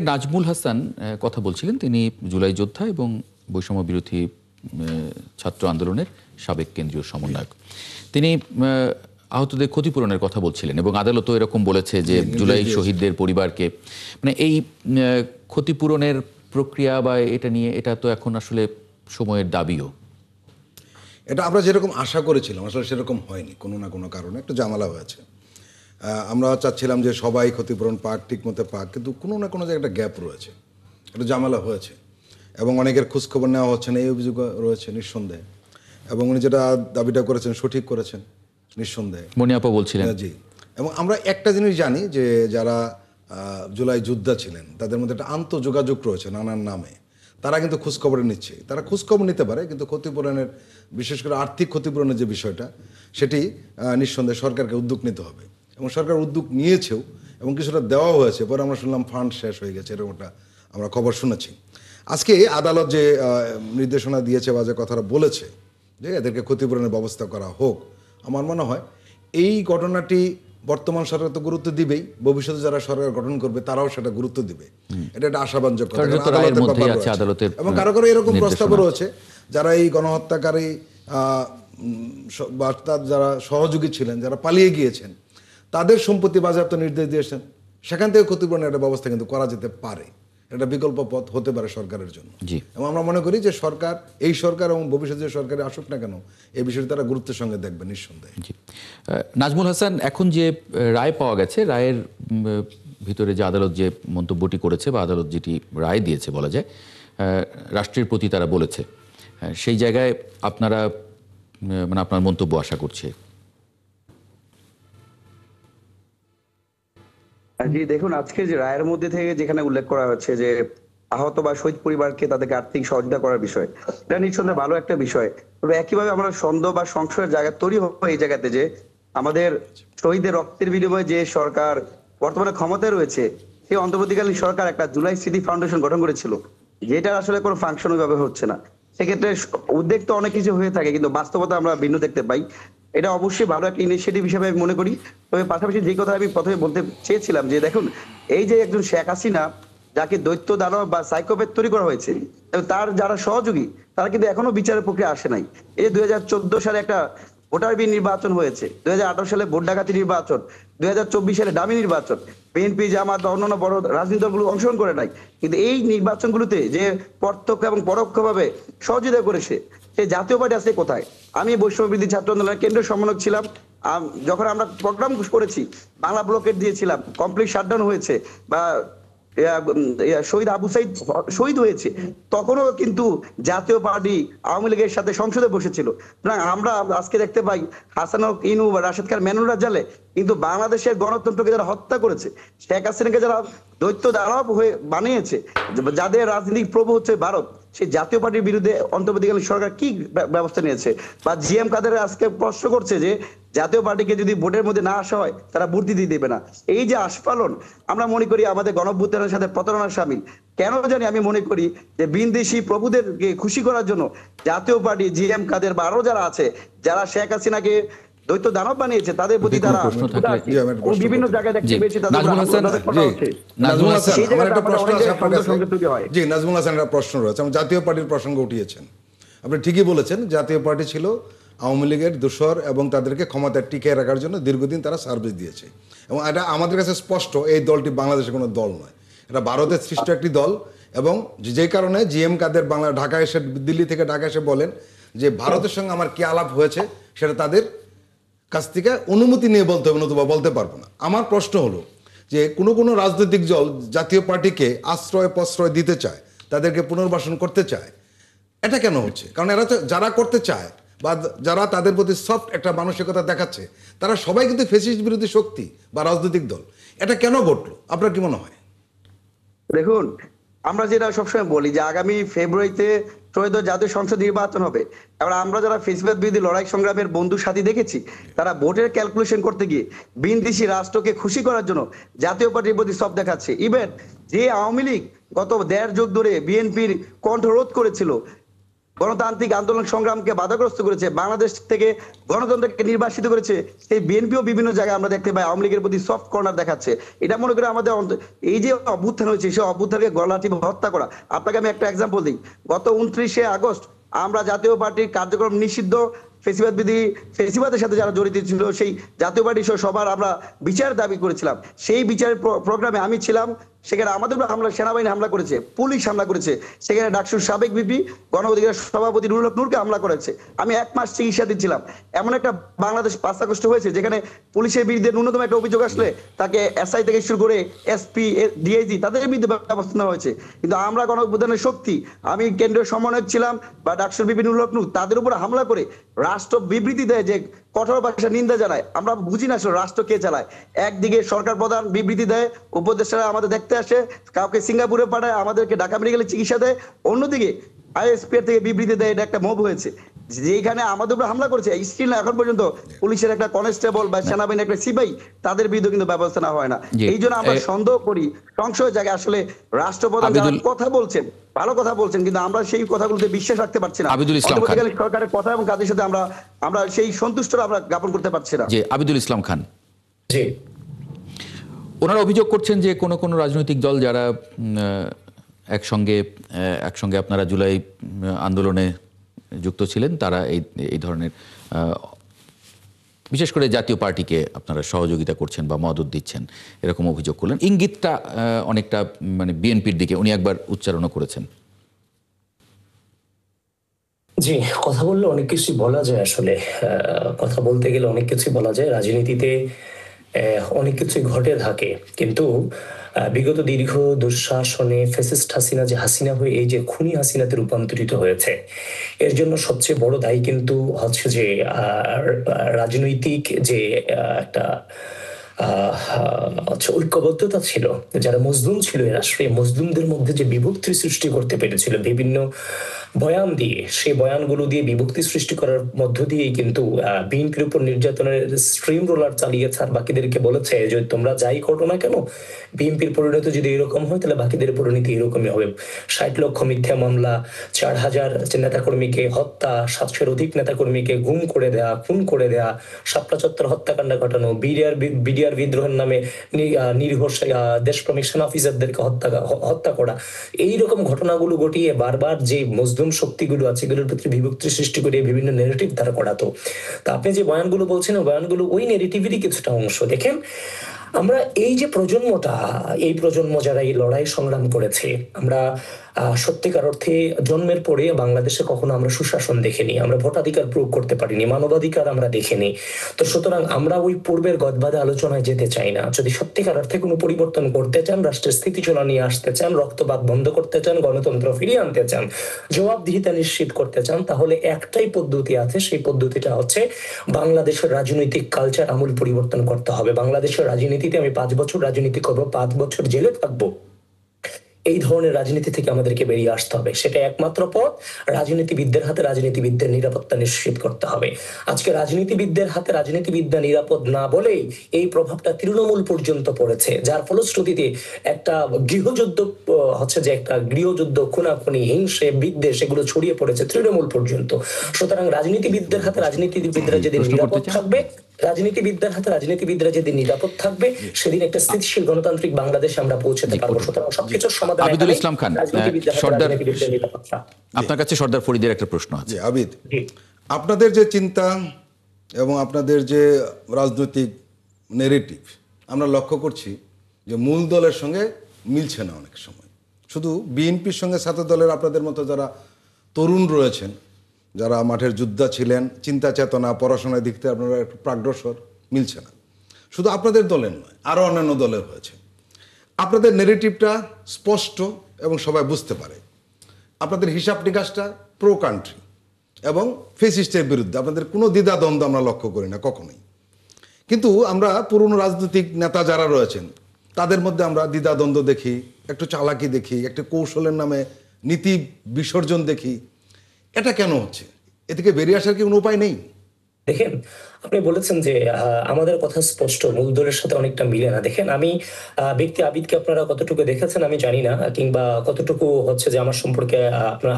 নাজমুল হাসান কথা বলছিলেন। তিনি জুলাই যোদ্ধা এবং বৈষম্য বিরোধী ছাত্র আন্দোলনের সাবেক কেন্দ্রীয় সমন্বয়ক। তিনি আহতদের ক্ষতিপূরণের কথা বলছিলেন এবং আদালতও এরকম বলেছে যে জুলাই শহীদদের পরিবারকে মানে এই ক্ষতিপূরণের প্রক্রিয়া বা এটা নিয়ে এটা তো এখন আসলে সময়ের দাবিও। এটা আমরা যেরকম আশা করেছিলাম আসলে সেরকম হয়নি, কোনো না কোনো কারণে একটা ঝামেলা হয়েছে। আমরা চাচ্ছিলাম যে সবাই ক্ষতিপূরণ পাক, ঠিকমতো পাক, কিন্তু কোনো না কোনো জায়গায় একটা গ্যাপ রয়েছে, একটা ঝামেলা হয়েছে এবং অনেকের খোঁজখবর নেওয়া হচ্ছে না, এই অভিযোগ রয়েছে নিঃসন্দেহে। এবং উনি যেটা দাবিটা করেছেন সঠিক করেছেন নিঃসন্দেহে, মনিয়াপা বলছিলেন। জি। এবং আমরা একটা জিনিস জানি যে যারা জুলাই যোদ্ধা ছিলেন তাদের মধ্যে একটা আন্তঃযোগাযোগ রয়েছে নানান নামে, তারা কিন্তু খোঁজখবর নিচ্ছে। তারা খোঁজখবর নিতে পারে, কিন্তু ক্ষতিপূরণের বিশেষ করে আর্থিক ক্ষতিপূরণের যে বিষয়টা সেটি নিঃসন্দেহে সরকারকে উদ্যোগ নিতে হবে এবং সরকার উদ্যোগ নিয়েছেও এবং কিছুটা দেওয়া হয়েছে। পরে আমরা শুনলাম ফান্ড শেষ হয়ে গেছে, এরকমটা আমরা খবর শুনেছি। আজকে আদালত যে নির্দেশনা দিয়েছে বা যে কথাটা বলেছে যে এদেরকে ক্ষতিপূরণের ব্যবস্থা করা হোক, আমার মনে হয় এই ঘটনাটি বর্তমান সরকার তো গুরুত্ব দিবেই, ভবিষ্যতে যারা সরকার গঠন করবে তারাও সেটা গুরুত্ব দিবে। এটা একটা আশাবাঞ্জক কথা। এবং কারো কারো এরকম প্রস্তাব রয়েছে যারা এই গণহত্যাকারী বা তার যারা সহযোগী ছিলেন, যারা পালিয়ে গিয়েছেন, তাদের সম্পত্তি বাজেয়াপ্ত নির্দেশ দিয়েছেন। সেখান থেকে ক্ষতিপূরণের একটা ব্যবস্থা কিন্তু করা যেতে পারে, এটা বিকল্প পথ হতে পারে সরকারের জন্য। এবং আমরা মনে করি যে সরকার, এই সরকার এবং ভবিষ্যতে যে সরকারে আসুক না কেন, এই বিষয়টি তারা গুরুত্বের সঙ্গে দেখবে নিঃসন্দেহে। নাজমুল হাসান, এখন যে রায় পাওয়া গেছে, রায়ের ভিতরে যে আদালত যে মন্তব্যটি করেছে বা আদালত যেটি রায় দিয়েছে বলা যায় রাষ্ট্রের প্রতি তারা বলেছে, সেই জায়গায় আপনারা মানে আপনার মন্তব্য আশা করছে। জি দেখুন, আজকে যে রায়ের মধ্যে থেকে যেখানে উল্লেখ করা হচ্ছে যে আহত বা শহীদ পরিবারকে তাদেরকে আর্থিক সহযোগিতা করার বিষয়, এটা নিঃসন্দেহে ভালো একটা বিষয়। তবে একইভাবে আমরা সন্দেহ বা সংশয়ের জায়গা তৈরি হয় এই জায়গাতে যে আমাদের শহীদের রক্তের বিনিময়ে যে সরকার বর্তমানে ক্ষমতায় রয়েছে, সেই অন্তর্বর্তীকালীন সরকার একটা জুলাই স্মৃতি ফাউন্ডেশন গঠন করেছিল, যেটা আসলে কোনো ফাংশন ওইভাবে হচ্ছে না। সেক্ষেত্রে উদ্যোগ তো অনেক কিছু হয়ে থাকে, কিন্তু বাস্তবতা আমরা ভিন্ন দেখতে পাই। এটা অবশ্যই ভালো একটা ইনিশিয়েটিভ হিসেবে আমি মনে করি। তবে পাশাপাশি যে কথা আমি প্রথমে বলতে চেয়েছিলাম যে দেখুন, এই যে একজন শেখ হাসিনা যাকে দৈত্য দানব বা সাইকোপ্যাথ তৈরি করা হয়েছে, তার যারা সহযোগী তারা কিন্তু এখনো বিচারের প্রক্রিয়া আসে নাই। এই 2014 সালে একটা ভোটার বিহীন নির্বাচন হয়েছে, 2018 সালে ভোট ডাকাতি নির্বাচন, 2024 সালে ডামি নির্বাচন, বিএনপি, জামাত বা অন্যান্য বড় রাজনৈতিক দলগুলো অংশগ্রহণ করে নাই। কিন্তু এই নির্বাচনগুলোতে যে প্রত্যক্ষ এবং পরোক্ষভাবে সহযোগিতা করেছে, সেই জাতীয় পার্টি আছে কোথায়? আমি বৈষম্য বিরোধী ছাত্র আন্দোলনের কেন্দ্রীয় সমন্বয়ক ছিলাম। যখন আমরা প্রোগ্রাম করেছি, বাংলা ব্লকেট দিয়েছিলাম, কমপ্লিট শাটডাউন হয়েছে বা শহীদ আবু সাইদ শহীদ হয়েছে, তখনও কিন্তু জাতীয় পার্টি আওয়ামী লীগের সাথে সংসদে বসেছিল। সুতরাং আমরা আজকে দেখতে পাই হাসানুল ইনু বা রাশেদ খান মেনুরা জালে কিন্তু বাংলাদেশের গণতন্ত্রকে যারা হত্যা করেছে, শেখ হাসিনাকে যারা দৈত্য দানব হয়ে বানিয়েছে, যাদের রাজনৈতিক প্রভু হচ্ছে ভারত, সেই জাতীয় পার্টির বিরুদ্ধে অন্তর্বর্তীকালীন সরকার কি ব্যবস্থা নিয়েছে? বা জিএম কাদের আজকে প্রশ্ন করছে যে জাতীয় পার্টিকে যদি ভোটের মধ্যে না আসা হয় তারা ভোট দিতে দেবে না। এই যে আস্ফালন, আমরা মনে করি আমাদের গণঅভ্যুত্থানের সাথে প্রতারণার সামিল। কেন জানি আমি মনে করি যে বিদেশি প্রভুদেরকে খুশি করার জন্য জাতীয় পার্টি, জিএম কাদের বা আরো যারা আছে, যারা শেখ হাসিনাকে দৈত্য দানব বানিয়েছে, তাদের প্রতি তারা বিভিন্ন জায়গায় দেখতে পেয়েছে। নাজমুল হাসান, একটা প্রশ্ন রয়েছে, জাতীয় পার্টির প্রসঙ্গ উঠিয়েছেন। আপনি ঠিকই বলেছেন, জাতীয় পার্টি ছিল আওয়ামী লীগের দোসর এবং তাদেরকে ক্ষমতায় টিকিয়ে রাখার জন্য দীর্ঘদিন তারা সার্ভিস দিয়েছে। এবং এটা আমাদের কাছে স্পষ্ট, এই দলটি বাংলাদেশের কোনো দল নয়, এটা ভারতের সৃষ্ট একটি দল। এবং যে কারণে জিএম কাদের ঢাকা এসে, দিল্লি থেকে ঢাকা এসে বলেন যে ভারতের সঙ্গে আমার কি আলাপ হয়েছে সেটা তাদের কাছ থেকে অনুমতি নিয়ে বলতে হবে, নতুবা বলতে পারবো না। আমার প্রশ্ন হলো যে কোনো রাজনৈতিক দল জাতীয় পার্টিকে আশ্রয় প্রশ্রয় দিতে চায়, তাদেরকে পুনর্বাসন করতে চায়, এটা কেন হচ্ছে? কারণ এরা তো যারা করতে চায় বা যারা তাদের প্রতি সফট একটা মানসিকতা দেখাচ্ছে, তারা সবাই কিন্তু ফ্যাসিস্ট বিরোধী শক্তি বা রাজনৈতিক দল। এটা কেন ঘটলো আপনার কি মনে হয়? দেখুন, আমরা যেটা সবসময় বলি যে আগামী ফেব্রুয়ারিতে ত্রয়োদশ জাতীয় সংসদ নির্বাচন হবে। এবার আমরা যারা ফেসিবাদ বিরোধী লড়াই সংগ্রামের বন্ধু সাথী দেখেছি, তারা ভোটের ক্যালকুলেশন করতে গিয়ে বিদেশি রাষ্ট্রকে খুশি করার জন্য জাতীয় পার্টির প্রতি সব দেখাচ্ছে। ইভেন যে আওয়ামী লীগ গত 1.5 যুগ ধরে বিএনপির কণ্ঠ রোধ করেছিল, গণতান্ত্রিক আন্দোলন সংগ্রামকে বাধাগ্রস্ত করেছে, বাংলাদেশ থেকে গণতন্ত্রকে নির্বাসিত করেছে, সেই বিএনপিও বিভিন্ন জায়গায় আমরা দেখতে পাই আওয়ামী লীগের প্রতি সফট কর্নার দেখাচ্ছে। এটা মনে করে আমাদের এই যে অভ্যুত্থান হয়েছে সেই অভ্যুত্থানকে গলাটি হত্যা করা। আপনাকে আমি একটা এক্সাম্পল দিই, গত 29শে আগস্ট আমরা জাতীয় পার্টির কার্যক্রম নিষিদ্ধ, ফেসিবাদ বিধি, ফেসিবাদের সাথে যারা জড়িত ছিল সেই জাতীয় পার্টি সবার আমরা বিচার দাবি করেছিলাম। সেই বিচারের প্রোগ্রামে আমি ছিলাম, সেখানে আমাদের উপর হামলা, সেনাবাহিনী হামলা করেছে, পুলিশ হামলা করেছে, সেখানে ডাকসুর সাবেক ভিপি গণ অধিকার সভাপতি নুরুল হক নূরকে হামলা করেছে। আমি 1 মাস চিকিৎসা দিচ্ছিলাম। এমন একটা বাংলাদেশ 5 আগস্ট হয়েছে যেখানে পুলিশের বিরুদ্ধে ন্যূনতম একটা অভিযোগ আসলে তাকে এসআই থেকে শুরু করে এসপি, ডিআইজি তাদের বিরুদ্ধে ব্যবস্থা নেওয়া হয়েছে। কিন্তু আমরা গণ অভ্যুত্থানের শক্তি, আমি কেন্দ্রীয় সমন্বয়ক ছিলাম বা ডাকসুর ভিপি নুরুল হক নূর, তাদের উপর হামলা করে রাষ্ট্র বিবৃতি দেয় যে কঠোর ভাষা নিন্দা জানায়। আমরা বুঝি না আসলে রাষ্ট্র কে চালায়। একদিকে সরকার প্রধান বিবৃতি দেয়, উপদেষ্টারা আমাদের দেখতে আসে, কাউকে সিঙ্গাপুরে পাঠায়, আমাদেরকে ঢাকা মেডিকেলে চিকিৎসা দেয়, অন্যদিকে আইএসপি থেকে বিবৃতি দেয়। এটা একটা মুভ হয়েছে যেখানে আমাদের উপর হামলা করেছে, স্টিল এখন পর্যন্ত পুলিশের একটা কনস্টেবল বা সেনাবাহিনীর একটা সিপাহি তাদের বিরুদ্ধে কিন্তু ব্যবস্থা নেওয়া হয় না। এই জন্য আমরা সন্দেহ করি সংশয় জায়গায় আসলে রাষ্ট্রপ্রধান যারা কথা বলছেন, ভালো কথা বলছেন, কিন্তু আমরা সেই কথাগুলোতে বিশ্বাস রাখতে পারছি না। সরকারের কথা এবং কাজের সাথে আমরা সেই সন্তুষ্টতা আমরা জ্ঞাপন করতে পারছি না। জি, আবিদুল ইসলাম খান, জি, ওনারা অভিযোগ করছেন যে কোন রাজনৈতিক দল যারা একসঙ্গে আপনারা জুলাই আন্দোলনে যুক্ত ছিলেন, তারা এই ধরনের বিশেষ করে জাতীয় পার্টিকে আপনারা সহযোগিতা করছেন বা মদত দিচ্ছেন, এরকম অভিযোগ করলেন। ইঙ্গিতটা অনেকটা মানে বিএনপির দিকে উনি একবার উচ্চারণ করেছেন। জি, কথা বললে অনেক কিছু বলা যায়। আসলে কথা বলতে গেলে অনেক কিছু বলা যায়। রাজনীতিতে অনেক কিছুই ঘটে থাকে, কিন্তু বিগত দীর্ঘ দুঃশাসনে ফ্যাসিস্ট হাসিনা যে হাসিনা হয়ে এই যে খুনি হাসিনাতে রূপান্তরিত হয়েছে, এর জন্য সবচেয়ে বড় দায়ী কিন্তু হচ্ছে যে রাজনৈতিক যে একটা ঐক্যবদ্ধতা ছিল, যারা মজলুম ছিল এই রাষ্ট্রে, মজলুমদের মধ্যে যে বিভক্তি সৃষ্টি করতে পেরেছিল বিভিন্ন বয়ান দিয়ে, সেই বয়ানগুলো দিয়ে বিভক্তি সৃষ্টি করার মধ্য দিয়েই কিন্তু বিএনপির উপর নির্যাতনের স্ট্রিম রোলার চালিয়েছে। আর বাকিদেরকে বলেছে যে তোমরা যাই করো না কেন, বিএনপির পরিণতি যদি এরকম হয় তাহলে বাকিদের পরিণতি এরকমই হবে। 60 লক্ষ মিথ্যা মামলা, 4000 নেতাকর্মীকে হত্যা, 700-এর অধিক নেতাকর্মীকে গুম করে দেয়া, খুন করে দেয়া, শাপলা চত্বর হত্যাকাণ্ড ঘটানো, বিডিআর বিদ্রোহের নামে নিরীহ দেশপ্রেমিক সেনা অফিসারদেরকে হত্যা করা, এইরকম ঘটনাগুলো ঘটিয়ে বারবার যে মজলুম শক্তিগুলো আছে এগুলোর প্রতি বিভক্তি সৃষ্টি করে বিভিন্ন নেগেটিভ তারা করাতো। তা আপনি যে বয়ানগুলো বলছেন, বয়ানগুলো ওই নেগেটিভিটি কিছুটা অংশ। দেখেন, আমরা এই যে প্রজন্মটা, এই প্রজন্ম যারা এই লড়াই সংগ্রাম করেছে, আমরা সত্যিকার অর্থে জন্মের পরে বাংলাদেশে কখনো আমরা সুশাসন দেখিনি, আমরা ভোটাধিকার প্রয়োগ করতে পারিনি, মানবাধিকার আমরা দেখিনি। তো সুতরাং আমরা ওই পূর্বের গদবাদে আলোচনায় যেতে চাই না। যদি সত্যিকার অর্থে কোনো পরিবর্তন করতে চান, রাষ্ট্রের স্থিতিশীলতা নিয়ে আসতে চান, রক্তপাত বন্ধ করতে চান, গণতন্ত্র ফিরিয়ে আনতে চান, জবাবদিহিতা নিশ্চিত করতে চান, তাহলে একটাই পদ্ধতি আছে। সেই পদ্ধতিটা হচ্ছে বাংলাদেশের রাজনৈতিক কালচার আমূল পরিবর্তন করতে হবে। বাংলাদেশের রাজনীতিতে আমি 5 বছর রাজনীতি করবো, 5 বছর জেলে থাকবো, এই ধরনের রাজনীতি থেকে আমাদেরকে বেরিয়ে আসতে হবে। সেটা একমাত্র পথ। রাজনীতিবিদদের হাতে রাজনীতিবিদদের নিরাপত্তা নিশ্চিত করতে হবে। আজকে রাজনীতিবিদদের হাতে রাজনীতিবিদ্যা নিরাপদ না বলেই এই প্রভাবটা তৃণমূল পর্যন্ত পড়েছে, যার ফলশ্রুতিতে একটা গৃহযুদ্ধ হচ্ছে যে একটা গৃহযুদ্ধ, খুনাখুনি, হিংসে, বিদ্বেষ এগুলো ছড়িয়ে পড়েছে তৃণমূল পর্যন্ত। সুতরাং রাজনীতিবিদদের হাতে রাজনীতিবিদরা যেদিন নিরাপদ থাকবে, রাজনীতিবিদদের হাতে রাজনীতিবিদরা যেদিন নিরাপদ থাকবে, সেদিন একটা স্থিতিশীল গণতান্ত্রিক বাংলাদেশে আমরা পৌঁছাতে পারবো। সুতরাং সবকিছুর সমাধান আবিদুল ইসলাম খান, আপনার কাছে সর্দার ফরিদের একটা প্রশ্ন আছে। আবিদ, আপনাদের যে চিন্তা এবং আপনাদের যে রাজনৈতিক নেরেটিভ আমরা লক্ষ্য করছি যে মূল দলের সঙ্গে মিলছে না অনেক সময়। শুধু বিএনপির সঙ্গে ছাত্র দলের আপনাদের মতো যারা তরুণ রয়েছেন, যারা মাঠের যোদ্ধা ছিলেন, চিন্তা চেতনা পড়াশোনার দিক থেকে আপনারা একটু প্রাগ্রসর, মিলছে না। শুধু আপনাদের দলের নয়, আরও অন্যান্য দলের হয়েছে। আপনাদের নেগেটিভটা স্পষ্ট এবং সবাই বুঝতে পারে। আপনাদের হিসাব নিকাশটা প্রো কান্ট্রি এবং ফেসিস্টের বিরুদ্ধে, আপনাদের কোনো দ্বিধাদ্বন্দ্ব আমরা লক্ষ্য করি না কখনোই। কিন্তু আমরা পুরনো রাজনৈতিক নেতা যারা রয়েছেন তাদের মধ্যে আমরা দ্বিধাদ্বন্দ্ব দেখি, একটু চালাকি দেখি, একটু কৌশলের নামে নীতি বিসর্জন দেখি। এটা কেন হচ্ছে? এ থেকে বেরিয়ে আসার কি কোনো উপায় নেই? দেখেন, আপনি বলেছেন যে আমাদের কথা স্পষ্ট, মূলদলের সাথে অনেকটা মিলে না। দেখেন, আমি ব্যক্তি আবিদকে আপনারা কতটুকু দেখেছেন আমি জানি না, কিংবা কতটুকু হচ্ছে যে আমার সম্পর্কে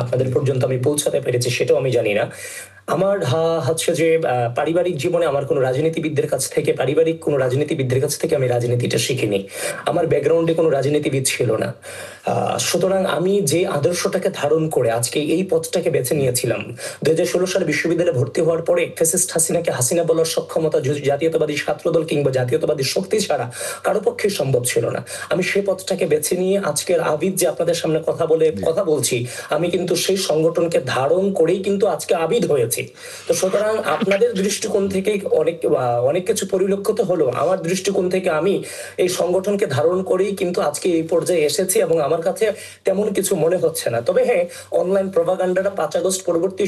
আপনাদের পর্যন্ত আমি পৌঁছাতে পেরেছি সেটাও আমি জানি না। আমার হচ্ছে যে পারিবারিক জীবনে আমার কোনো রাজনীতিবিদদের কাছ থেকে, পারিবারিক কোনো রাজনীতিবিদদের কাছ থেকে আমি রাজনীতিটা শিখিনি। আমার ব্যাকগ্রাউন্ডে কোনো রাজনীতিবিদ ছিল না। সুতরাং আমি যে আদর্শটাকে ধারণ করে আজকে এই পথটাকে বেছে নিয়েছিলাম, 2016 সালে বিশ্ববিদ্যালয়ে ভর্তি হওয়ার পরে ফ্যাসিস্ট হাসিনাকে হাসিনা বলার সক্ষমতা জাতীয়তাবাদী ছাত্রদল কিংবা জাতীয়তাবাদী শক্তি ছাড়া কারো পক্ষে সম্ভব ছিল না। আমি সেই পথটাকে বেছে নিয়ে আজকের আবিদ যে আপনাদের সামনে কথা বলছি, আমি কিন্তু সেই সংগঠনকে ধারণ করেই কিন্তু আজকে আবিদ হয়েছে। তো সুতরাং আপনাদের দৃষ্টিকোণ থেকে অনেক কিছু পরিলক্ষিত হলো, আমার দৃষ্টিকোণ থেকে আমি এই সংগঠনকে ধারণ করেই কিন্তু আজকে এই পর্যায়ে এসেছি এবং আমার কাছে তেমন কিছু মনে হচ্ছে না। তবে হ্যাঁ, অনলাইন প্রোপাগান্ডাটা 5 আগস্ট পরবর্তী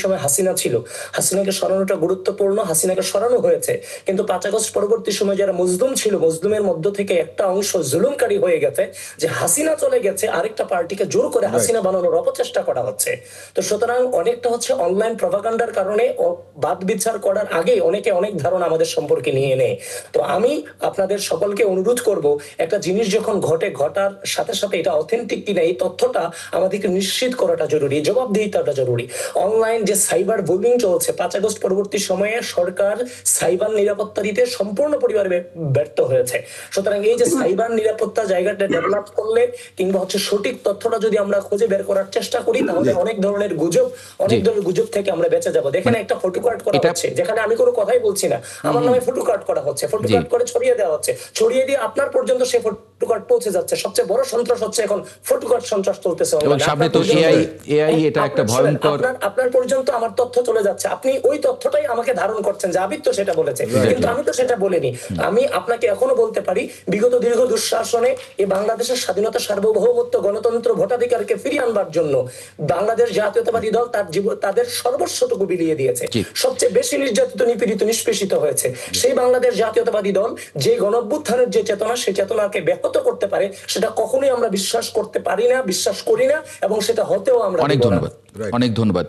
সময়ে হাসিনা ছিল, হাসিনাকে সরানোটা গুরুত্বপূর্ণ, হাসিনাকে সরানো হয়েছে। কিন্তু 5 আগস্ট পরবর্তী সময় যারা মজলুম ছিল, মজলুমের মধ্য থেকে একটা অংশ জুলুমকারী হয়ে গেছে, যে হাসিনা চলে গেছে আরেকটা পার্টিকে জোর করে হাসিনা বানানোর অপচেষ্টা করা হচ্ছে। তো সুতরাং অনেকটা হচ্ছে অনলাইন প্রোপাগান্ডার কারণে বাদ বিচার করার আগে অনেকে অনেক ধারণা আমাদের সম্পর্কে নিয়ে নেয়। তো আমি আপনাদের সকলকে অনুরোধ করব, একটা জিনিস যখন ঘটার সাথে সাথে এটা অথেন্টিক কিনা এই তথ্যটা আমাদেরকে নিশ্চিত করাটা জরুরি, জবাবদিহিতাটা জরুরি। অনলাইন যে সাইবার বুলিং চলছে, 5 আগস্ট পরবর্তী সময়ে সরকার সাইবার নিরাপত্তা দিতে সম্পূর্ণ পরিবারে ব্যর্থ হয়েছে। সুতরাং এই যে সাইবার নিরাপত্তা জায়গাটা ডেভেলপ করলে কিংবা হচ্ছে সঠিক তথ্যটা যদি আমরা খুঁজে বের করার চেষ্টা করি, তাহলে অনেক ধরনের গুজব থেকে আমরা বেঁচে যাব। দেখেন, একটা ফটো কার্ড করা হচ্ছে, যেখানে আমি কোনো কথাই বলছি না, আমার নামে ফটো কার্ড করা হচ্ছে, ফটো কার্ড করে ছড়িয়ে দেওয়া হচ্ছে, ছড়িয়ে দিয়ে আপনার পর্যন্ত সেই ফটো কার্ড পৌঁছে যাচ্ছে। সবচেয়ে বড় সন্ত্রাস হচ্ছে এখন ফটো কার্ড সন্ত্রাস চলতেছে। এবং সামনে তো এআই এটা একটা ভয়ঙ্কর, আপনার পর্যন্ত আমার তথ্য চলে যাচ্ছে, আপনি ওই তথ্যটাই আমাকে ধারণ করছেন যে আবিদ তো সেটা বলেছে, কিন্তু আমি তো সেটা বলিনি। আমি আপনাকে এখনো বলতে পারি, বিগত দীর্ঘ দুঃশাসনে এই বাংলাদেশের স্বাধীনতা, সার্বভৌমত্ব, গণতন্ত্র, ভোটাধিকারকে ফিরিয়ে আনবার জন্য বাংলাদেশ জাতীয়তাবাদী দল তাদের সর্বস্বটুকু বিলিয়ে দিয়েছে। সবচেয়ে বেশি নির্যাতিত, নিপীড়িত, নিষ্পেষিত হয়েছে সেই বাংলাদেশ জাতীয়তাবাদী দল যে গণঅভ্যুত্থানের যে চেতনা, সেই চেতনাকে ব্যাহত করতে পারে, সেটা কখনোই আমরা বিশ্বাস করতে পারি না, বিশ্বাস করি না, এবং সেটা হতেও আমরা অনেক ধন্যবাদ।